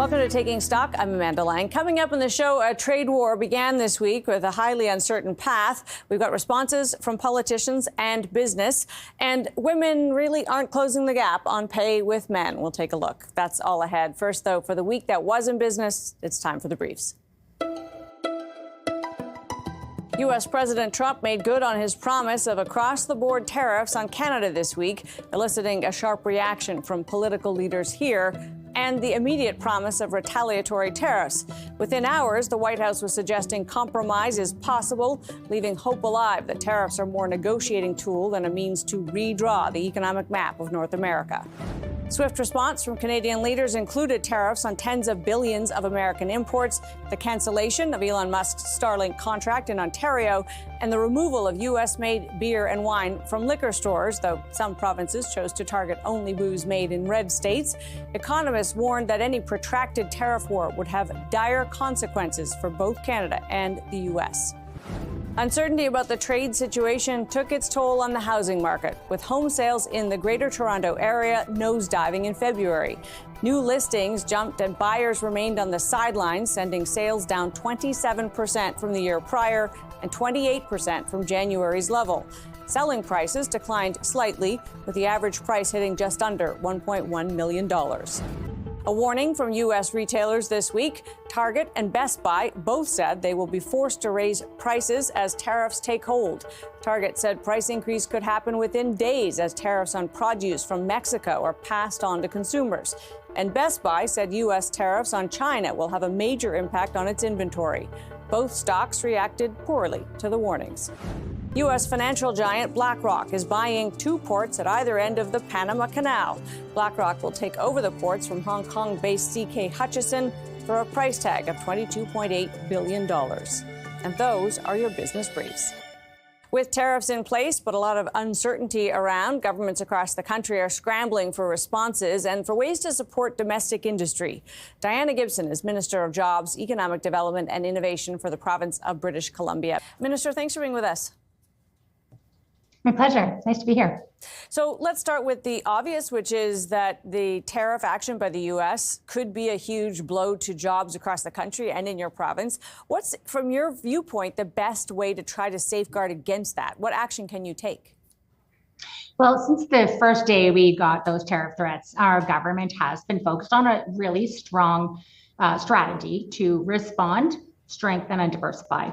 Welcome to Taking Stock. I'm Amanda Lang. Coming up on the show, a trade war began this week with a highly uncertain path. We've got responses from politicians and business, and women really aren't closing the gap on pay with men. We'll take a look. That's all ahead. First, though, for the week that was in business, it's time for the briefs. U.S. President Trump made good on his promise of across-the-board tariffs on Canada this week, eliciting a sharp reaction from political leaders here and the immediate promise of retaliatory tariffs. Within hours, the White House was suggesting compromise is possible, leaving hope alive that tariffs are more a negotiating tool than a means to redraw the economic map of North America. Swift response from Canadian leaders included tariffs on tens of billions of American imports, the cancellation of Elon Musk's Starlink contract in Ontario, and the removal of U.S.-made beer and wine from liquor stores, though some provinces chose to target only booze made in red states. Economists warned that any protracted tariff war would have dire consequences for both Canada and the U.S. Uncertainty about the trade situation took its toll on the housing market, with home sales in the Greater Toronto Area nosediving in February. New listings jumped and buyers remained on the sidelines, sending sales down 27% from the year prior and 28% from January's level. Selling prices declined slightly, with the average price hitting just under $1.1 million. A warning from U.S. retailers this week. Target and Best Buy both said they will be forced to raise prices as tariffs take hold. Target said price increase could happen within days as tariffs on produce from Mexico are passed on to consumers. And Best Buy said U.S. tariffs on China will have a major impact on its inventory. Both stocks reacted poorly to the warnings. U.S. financial giant BlackRock is buying 2 ports at either end of the Panama Canal. BlackRock will take over the ports from Hong Kong-based CK Hutchison for a price tag of $22.8 billion. And those are your business briefs. With tariffs in place, but a lot of uncertainty around, governments across the country are scrambling for responses and for ways to support domestic industry. Diana Gibson is Minister of Jobs, Economic Development and Innovation for the province of British Columbia. Minister, thanks for being with us. My pleasure. Nice to be here. So let's start with the obvious, which is that the tariff action by the U.S. could be a huge blow to jobs across the country and in your province. What's, from your viewpoint, the best way to try to safeguard against that? What action can you take? Well, since the first day we got those tariff threats, our government has been focused on a really strong strategy to respond, strengthen, and diversify.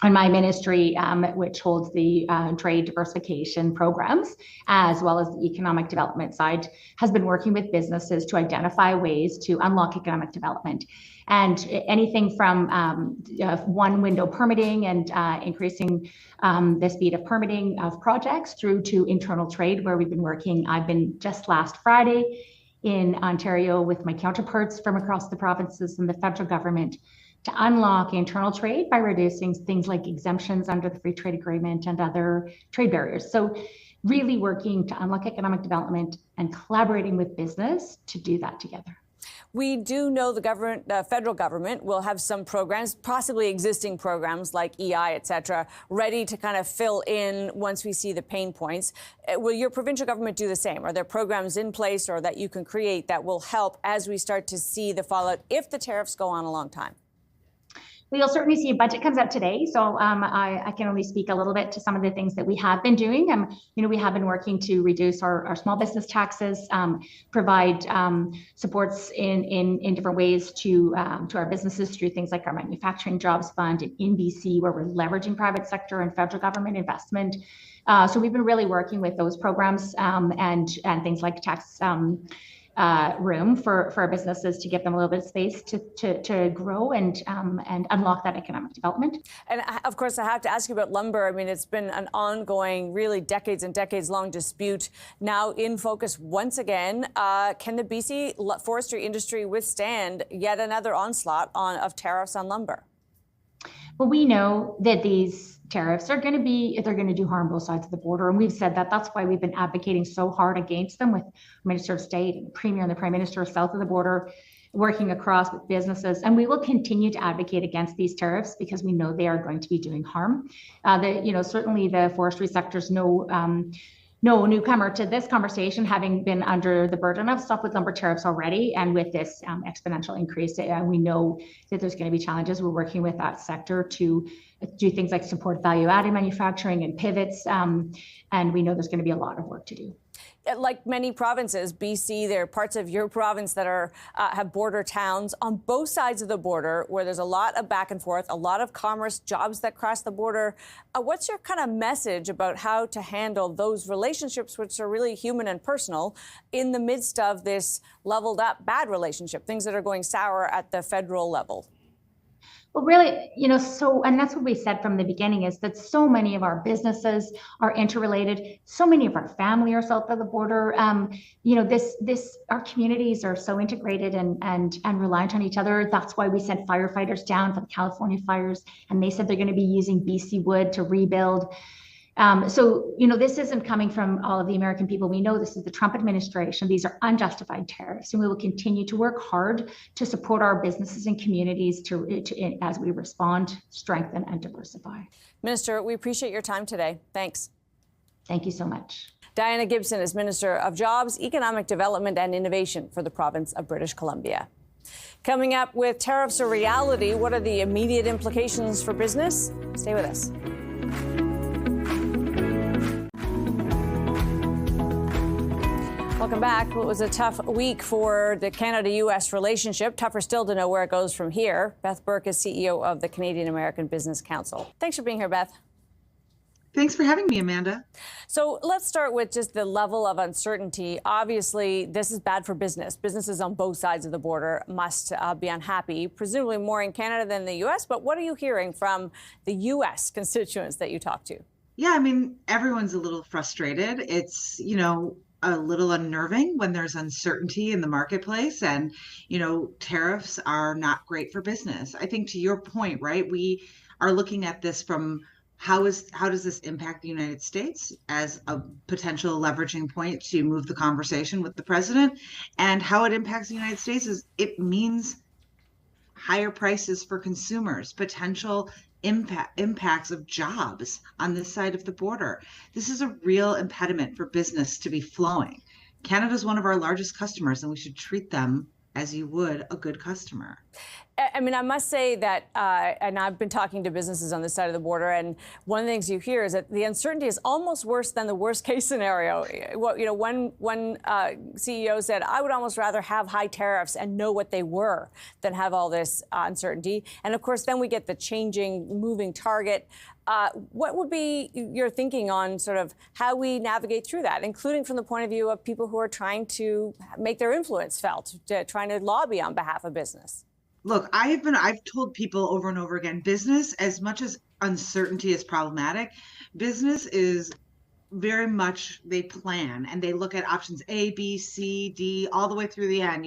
And my ministry, which holds the trade diversification programs, as well as the economic development side, has been working with businesses to identify ways to unlock economic development. And anything from one-window permitting and increasing the speed of permitting of projects through to internal trade, where we've been working. I've been just last Friday in Ontario with my counterparts from across the provinces and the federal government to unlock internal trade by reducing things like exemptions under the free trade agreement and other trade barriers. So really working to unlock economic development and collaborating with business to do that together. We do know the federal government will have some programs, possibly existing programs like EI, et cetera, ready to kind of fill in once we see the pain points. Will your provincial government do the same? Are there programs in place or that you can create that will help as we start to see the fallout if the tariffs go on a long time? We'll certainly see a budget comes out today, so I can only speak a little bit to some of the things that we have been doing. We have been working to reduce our small business taxes, provide supports in different ways to our businesses through things like our Manufacturing Jobs Fund in BC, where we're leveraging private sector and federal government investment. So we've been really working with those programs and things like tax room for our businesses to give them a little bit of space to grow and unlock that economic development. And of course, I have to ask you about lumber. I mean, it's been an ongoing, really decades and decades long dispute. Now in focus once again, can the BC forestry industry withstand yet another onslaught of tariffs on lumber? Well, we know that these tariffs are going to do harm both sides of the border. And we've said that. That's why we've been advocating so hard against them with Minister of State and the Premier and the Prime Minister south of the border, working across with businesses. And we will continue to advocate against these tariffs because we know they are going to be doing harm. Certainly the forestry sectors know no newcomer to this conversation, having been under the burden of softwood lumber tariffs already, and with this exponential increase, we know that there's going to be challenges. We're working with that sector to do things like support value-added manufacturing and pivots, and we know there's going to be a lot of work to do. Like many provinces, BC, there are parts of your province that are have border towns on both sides of the border where there's a lot of back and forth, a lot of commerce, jobs that cross the border. What's your kind of message about how to handle those relationships, which are really human and personal, in the midst of this leveled up bad relationship, things that are going sour at the federal level? Well, really, and that's what we said from the beginning, is that so many of our businesses are interrelated. So many of our family are south of the border. Our communities are so integrated and reliant on each other. That's why we sent firefighters down for the California fires, and they said they're going to be using BC wood to rebuild. This isn't coming from all of the American people. We know this is the Trump administration. These are unjustified tariffs, and we will continue to work hard to support our businesses and communities as we respond, strengthen, and diversify. Minister, we appreciate your time today. Thanks. Thank you so much. Diana Gibson is Minister of Jobs, Economic Development and Innovation for the province of British Columbia. Coming up, with tariffs a reality, what are the immediate implications for business? Stay with us. Welcome back. Well, it was a tough week for the Canada-U.S. relationship. Tougher still to know where it goes from here. Beth Burke is CEO of the Canadian American Business Council. Thanks for being here, Beth. Thanks for having me, Amanda. So let's start with just the level of uncertainty. Obviously, this is bad for business. Businesses on both sides of the border must be unhappy, presumably more in Canada than the U.S. But what are you hearing from the U.S. constituents that you talk to? Yeah, I mean, everyone's a little frustrated. It's, a little unnerving when there's uncertainty in the marketplace, and tariffs are not great for business. I think, to your point, right, we are looking at this from how does this impact the United States as a potential leveraging point to move the conversation with the president, and how it impacts the United States is it means higher prices for consumers, potential impacts of jobs on this side of the border. This is a real impediment for business to be flowing. Canada is one of our largest customers, and we should treat them as you would a good customer. I mean, I must say that, and I've been talking to businesses on this side of the border, and one of the things you hear is that the uncertainty is almost worse than the worst case scenario. One CEO said, I would almost rather have high tariffs and know what they were than have all this uncertainty. And of course, then we get the changing, moving target. What would be your thinking on sort of how we navigate through that, including from the point of view of people who are trying to make their influence felt, trying to lobby on behalf of business? Look, I've told people over and over again, business, as much as uncertainty is problematic, business is very much, they plan and they look at options A, B, C, D, all the way through the end,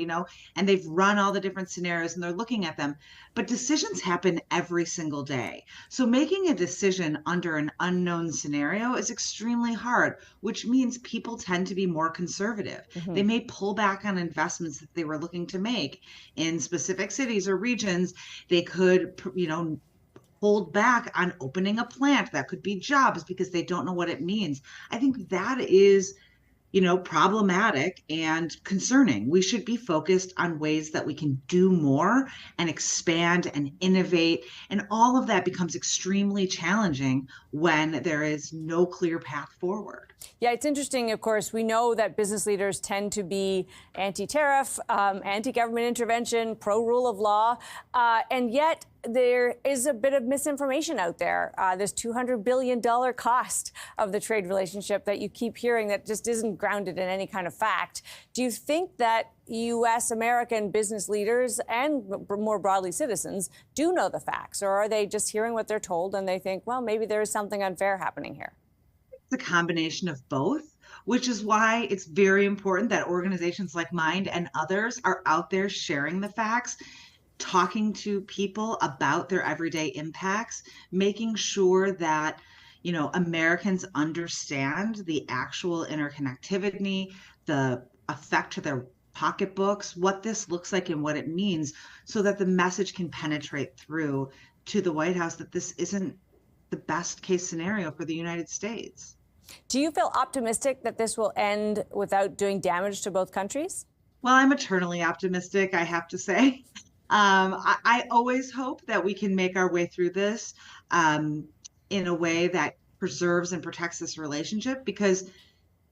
and they've run all the different scenarios and they're looking at them. But decisions happen every single day. So making a decision under an unknown scenario is extremely hard, which means people tend to be more conservative. Mm-hmm. They may pull back on investments that they were looking to make in specific cities or regions. They could, hold back on opening a plant. That could be jobs because they don't know what it means. I think that is, problematic and concerning. We should be focused on ways that we can do more and expand and innovate. And all of that becomes extremely challenging when there is no clear path forward. Yeah, it's interesting. Of course, we know that business leaders tend to be anti-tariff, anti-government intervention, pro-rule of law, and yet there is a bit of misinformation out there. This $200 billion cost of the trade relationship that you keep hearing that just isn't grounded in any kind of fact. Do you think that U.S. American business leaders and more broadly citizens do know the facts, or are they just hearing what they're told and they think, well, maybe there is something unfair happening here? It's a combination of both, which is why it's very important that organizations like mine and others are out there sharing the facts, talking to people about their everyday impacts, making sure that, Americans understand the actual interconnectivity, the effect to their pocketbooks, what this looks like and what it means, so that the message can penetrate through to the White House that this isn't the best case scenario for the United States. Do you feel optimistic that this will end without doing damage to both countries? Well, I'm eternally optimistic, I have to say. I always hope that we can make our way through this in a way that preserves and protects this relationship, because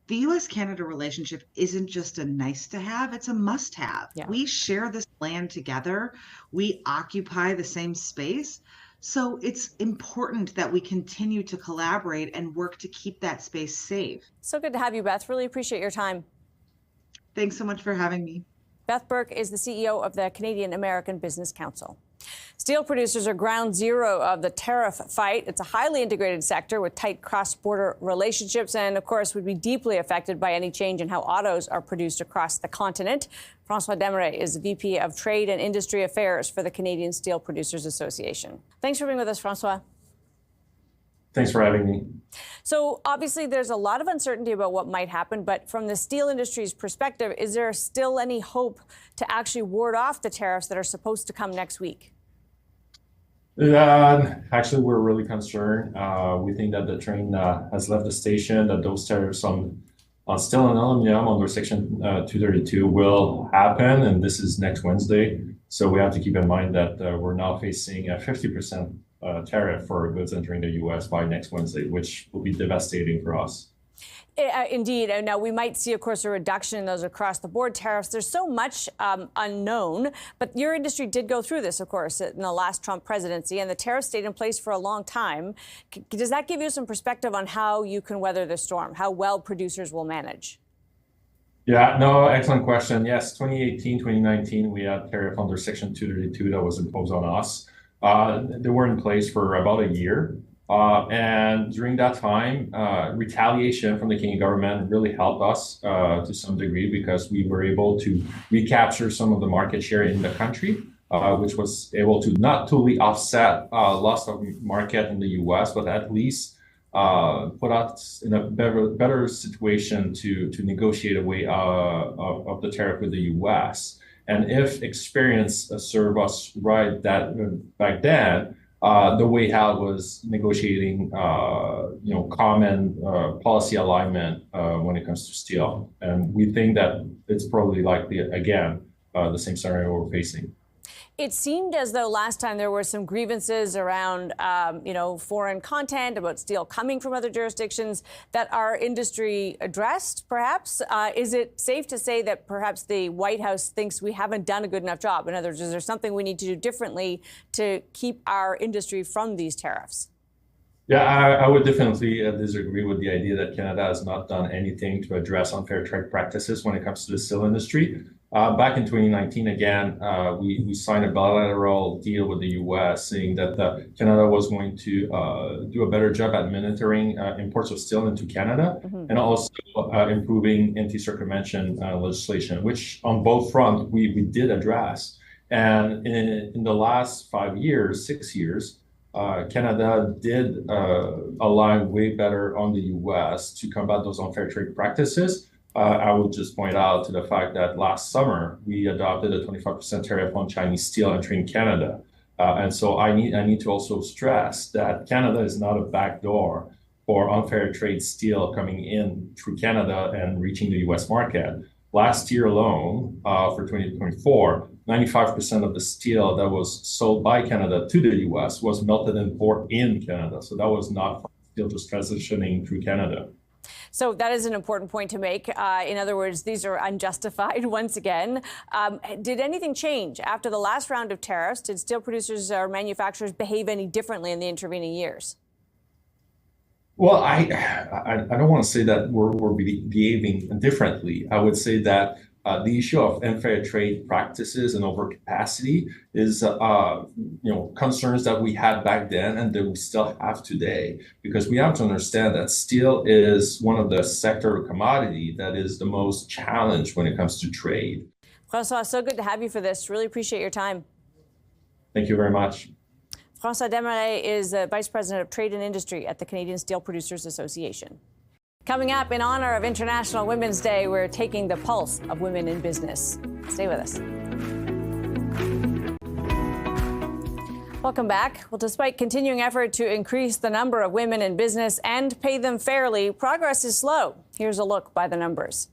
the US-Canada relationship isn't just a nice to have, it's a must have. Yeah. We share this land together. We occupy the same space. So it's important that we continue to collaborate and work to keep that space safe. So good to have you, Beth. Really appreciate your time. Thanks so much for having me. Beth Burke is the CEO of the Canadian American Business Council. Steel producers are ground zero of the tariff fight. It's a highly integrated sector with tight cross-border relationships and, of course, would be deeply affected by any change in how autos are produced across the continent. François Desmarais is VP of Trade and Industry Affairs for the Canadian Steel Producers Association. Thanks for being with us, François. Thanks for having me. So obviously there's a lot of uncertainty about what might happen, but from the steel industry's perspective, is there still any hope to actually ward off the tariffs that are supposed to come next week? Actually, we're really concerned. We think that the train has left the station, that those tariffs on steel and aluminum under Section 232 will happen, and this is next Wednesday. So we have to keep in mind that we're now facing a 50% tariff for goods entering the U.S. by next Wednesday, which will be devastating for us. Indeed. Now, we might see, of course, a reduction in those across-the-board tariffs. There's so much unknown, but your industry did go through this, of course, in the last Trump presidency, and the tariffs stayed in place for a long time. Does that give you some perspective on how you can weather the storm, how well producers will manage? Yeah, no, excellent question. Yes, 2018, 2019, we had tariff under Section 232 that was imposed on us. They were in place for about a year. And during that time, retaliation from the Canadian government really helped us to some degree, because we were able to recapture some of the market share in the country, which was able to not totally offset loss of market in the U.S., but at least put us in a better situation to negotiate a way of the tariff with the U.S. And if experience served us right back then, the way out was negotiating, common policy alignment when it comes to steel. And we think that it's probably likely, again, the same scenario we're facing. It seemed as though last time there were some grievances around, foreign content, about steel coming from other jurisdictions that our industry addressed, perhaps. Is it safe to say that perhaps the White House thinks we haven't done a good enough job? In other words, is there something we need to do differently to keep our industry from these tariffs? Yeah, I would definitely disagree with the idea that Canada has not done anything to address unfair trade practices when it comes to the steel industry. Back in 2019, again, we signed a bilateral deal with the U.S. saying that Canada was going to do a better job at monitoring imports of steel into Canada, and also improving anti-circumvention legislation, which on both fronts we did address. And in the last 6 years, Canada did align way better on the U.S. to combat those unfair trade practices. I would just point out to the fact that last summer we adopted a 25% tariff on Chinese steel entering Canada, and so I need to also stress that Canada is not a backdoor for unfair trade steel coming in through Canada and reaching the U.S. market. Last year alone, for 2024, 95% of the steel that was sold by Canada to the U.S. was melted and poured in Canada. So that was not steel just transitioning through Canada. So that is an important point to make. In other words, these are unjustified once again. Did anything change after the last round of tariffs? Did steel producers or manufacturers behave any differently in the intervening years? Well, I don't want to say that we're behaving differently. I would say that the issue of unfair trade practices and overcapacity is, concerns that we had back then and that we still have today. Because we have to understand that steel is one of the sector commodity that is the most challenged when it comes to trade. François, so good to have you for this. Really appreciate your time. Thank you very much. François Desmarais is the Vice President of Trade and Industry at the Canadian Steel Producers Association. Coming up, in honor of International Women's Day, we're taking the pulse of women in business. Stay with us. Welcome back. Well, despite continuing effort to increase the number of women in business and pay them fairly, progress is slow. Here's a look by the numbers.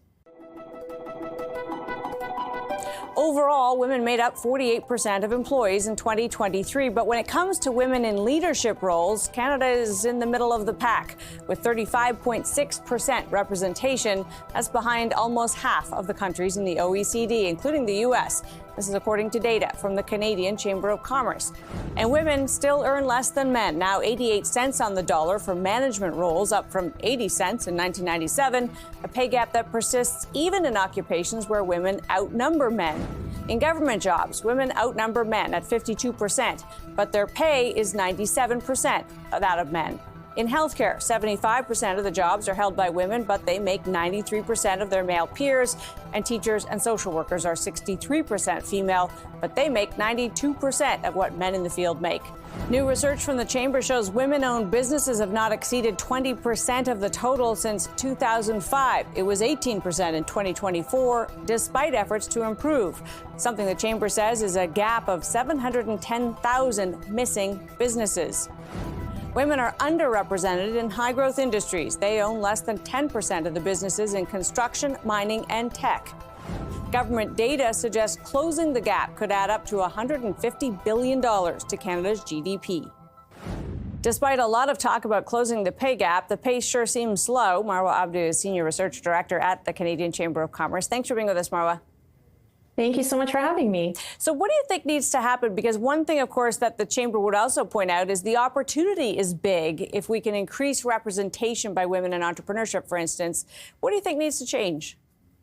Overall, women made up 48% of employees in 2023. But when it comes to women in leadership roles, Canada is in the middle of the pack with 35.6% representation. That's behind almost half of the countries in the OECD, including the U.S. This is according to data from the Canadian Chamber of Commerce. And women still earn less than men, now 88 cents on the dollar for management roles, up from 80 cents in 1997, a pay gap that persists even in occupations where women outnumber men. In government jobs, women outnumber men at 52%, but their pay is 97% of that of men. In healthcare, 75% of the jobs are held by women, but they make 93% of their male peers. And teachers and social workers are 63% female, but they make 92% of what men in the field make. New research from the Chamber shows women-owned businesses have not exceeded 20% of the total since 2005. It was 18% in 2024, despite efforts to improve. Something the Chamber says is a gap of 710,000 missing businesses. Women are underrepresented in high-growth industries. They own less than 10% of the businesses in construction, mining, and tech. Government data suggests closing the gap could add up to $150 billion to Canada's GDP. Despite a lot of talk about closing the pay gap, the pace sure seems slow. Marwa Abdu is Senior Research Director at the Canadian Chamber of Commerce. Thanks for being with us, Marwa. Thank you so much for having me. So what do you think needs to happen? Because one thing, of course, that the Chamber would also point out is the opportunity is big if we can increase representation by women in entrepreneurship, for instance. What do you think needs to change?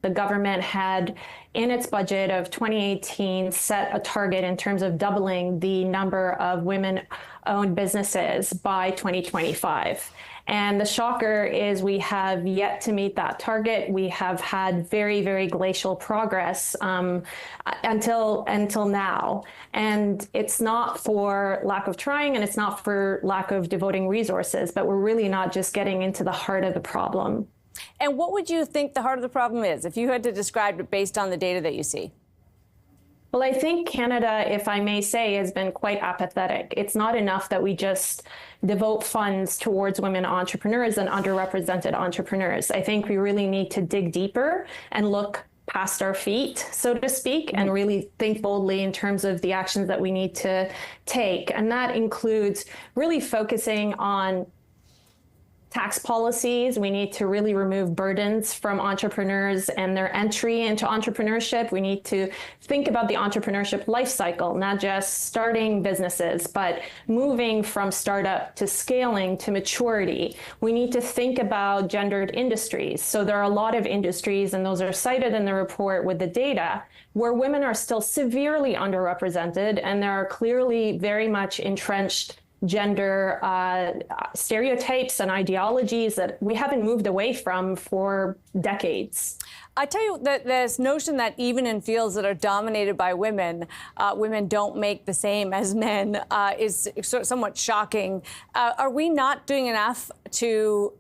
The government had, in its budget of 2018, set a target in terms of doubling the number of women-owned businesses by 2025. And the shocker is we have yet to meet that target. We have had very, very glacial progress until now. And it's not for lack of trying, and it's not for lack of devoting resources, but we're really not just getting into the heart of the problem. And what would you think the heart of the problem is, if you had to describe it based on the data that you see? Well, I think Canada, if I may say, has been quite apathetic. It's not enough that we just devote funds towards women entrepreneurs and underrepresented entrepreneurs. I think we really need to dig deeper and look past our feet, so to speak, and really think boldly in terms of the actions that we need to take. And that includes really focusing on tax policies. We need to really remove burdens from entrepreneurs and their entry into entrepreneurship. We need to think about the entrepreneurship life cycle, not just starting businesses, but moving from startup to scaling to maturity. We need to think about gendered industries. So there are a lot of industries, and those are cited in the report with the data, where women are still severely underrepresented, and there are clearly very much entrenched gender stereotypes and ideologies that we haven't moved away from for decades. I tell you that this notion that even in fields that are dominated by women, women don't make the same as men is somewhat shocking. Are we not doing enough to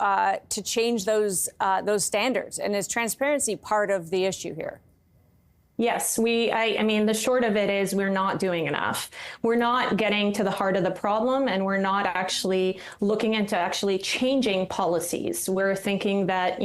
change those standards? And is transparency part of the issue here? Yes, I mean, the short of it is we're not doing enough. We're not getting to the heart of the problem, and we're not actually looking into actually changing policies. We're thinking that,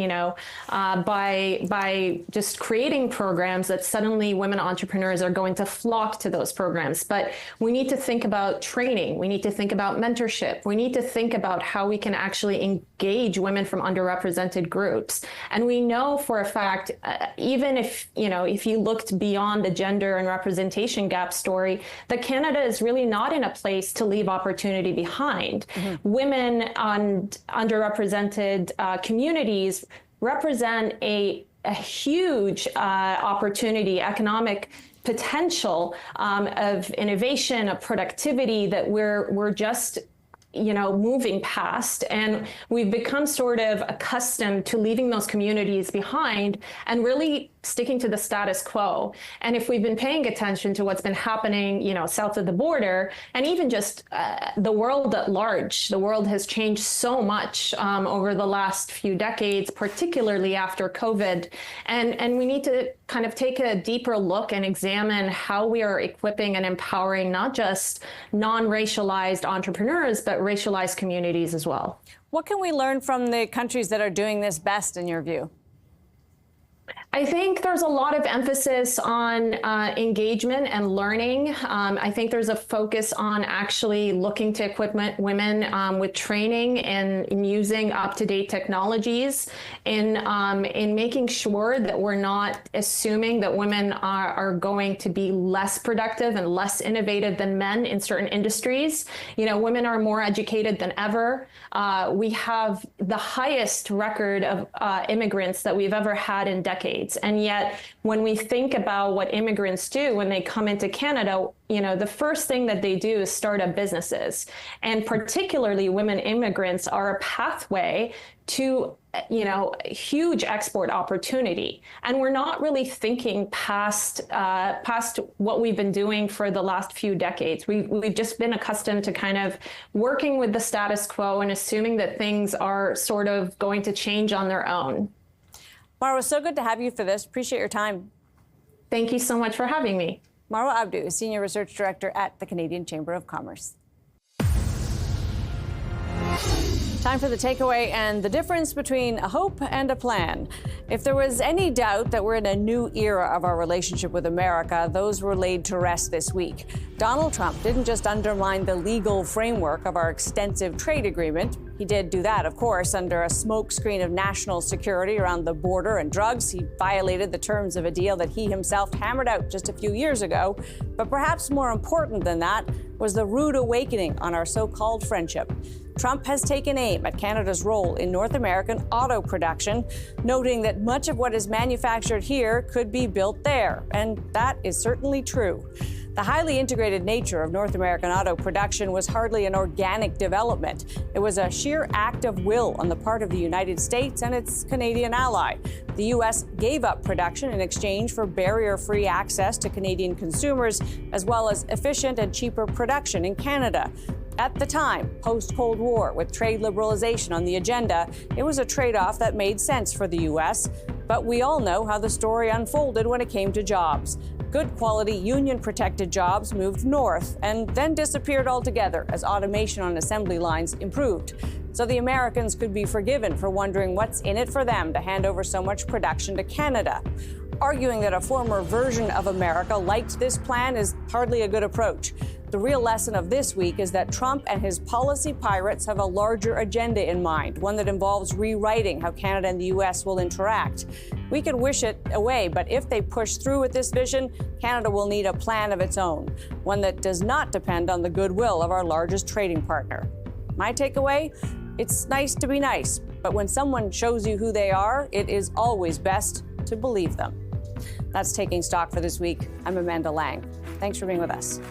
by just creating programs that suddenly women entrepreneurs are going to flock to those programs. But we need to think about training. We need to think about mentorship. We need to think about how we can actually engage women from underrepresented groups. And we know for a fact, even if you look beyond the gender and representation gap story, that Canada is really not in a place to leave opportunity behind. Mm-hmm. Women and underrepresented communities represent a huge opportunity, economic potential of innovation, of productivity that we're just moving past. And we've become sort of accustomed to leaving those communities behind and really sticking to the status quo. And if we've been paying attention to what's been happening, south of the border, and even just the world at large, the world has changed so much over the last few decades, particularly after COVID. And we need to kind of take a deeper look and examine how we are equipping and empowering not just non-racialized entrepreneurs, but racialized communities as well. What can we learn from the countries that are doing this best, in your view? I think there's a lot of emphasis on engagement and learning. I think there's a focus on actually looking to equip women with training and in using up-to-date technologies, in making sure that we're not assuming that women are going to be less productive and less innovative than men in certain industries. Women are more educated than ever. We have the highest record of immigrants that we've ever had in decades. And yet, when we think about what immigrants do when they come into Canada, the first thing that they do is start up businesses. And particularly women immigrants are a pathway to, huge export opportunity. And we're not really thinking past what we've been doing for the last few decades. We've just been accustomed to kind of working with the status quo and assuming that things are sort of going to change on their own. Marwa, so good to have you for this. Appreciate your time. Thank you so much for having me. Marwa Abdu, Senior Research Director at the Canadian Chamber of Commerce. Time for the takeaway and the difference between a hope and a plan. If there was any doubt that we're in a new era of our relationship with America, those were laid to rest this week. Donald Trump didn't just undermine the legal framework of our extensive trade agreement. He did do that, of course, under a smokescreen of national security around the border and drugs. He violated the terms of a deal that he himself hammered out just a few years ago. But perhaps more important than that was the rude awakening on our so-called friendship. Trump has taken aim at Canada's role in North American auto production, noting that much of what is manufactured here could be built there. And that is certainly true. The highly integrated nature of North American auto production was hardly an organic development. It was a sheer act of will on the part of the United States and its Canadian ally. The U.S. gave up production in exchange for barrier-free access to Canadian consumers, as well as efficient and cheaper production in Canada. At the time, post-Cold War, with trade liberalization on the agenda, it was a trade-off that made sense for the U.S. But we all know how the story unfolded when it came to jobs. Good quality, union-protected jobs moved north and then disappeared altogether as automation on assembly lines improved. So the Americans could be forgiven for wondering what's in it for them to hand over so much production to Canada. Arguing that a former version of America liked this plan is hardly a good approach. The real lesson of this week is that Trump and his policy pirates have a larger agenda in mind, one that involves rewriting how Canada and the U.S. will interact. We could wish it away, but if they push through with this vision, Canada will need a plan of its own, one that does not depend on the goodwill of our largest trading partner. My takeaway? It's nice to be nice, but when someone shows you who they are, it is always best to believe them. That's Taking Stock for this week. I'm Amanda Lang. Thanks for being with us.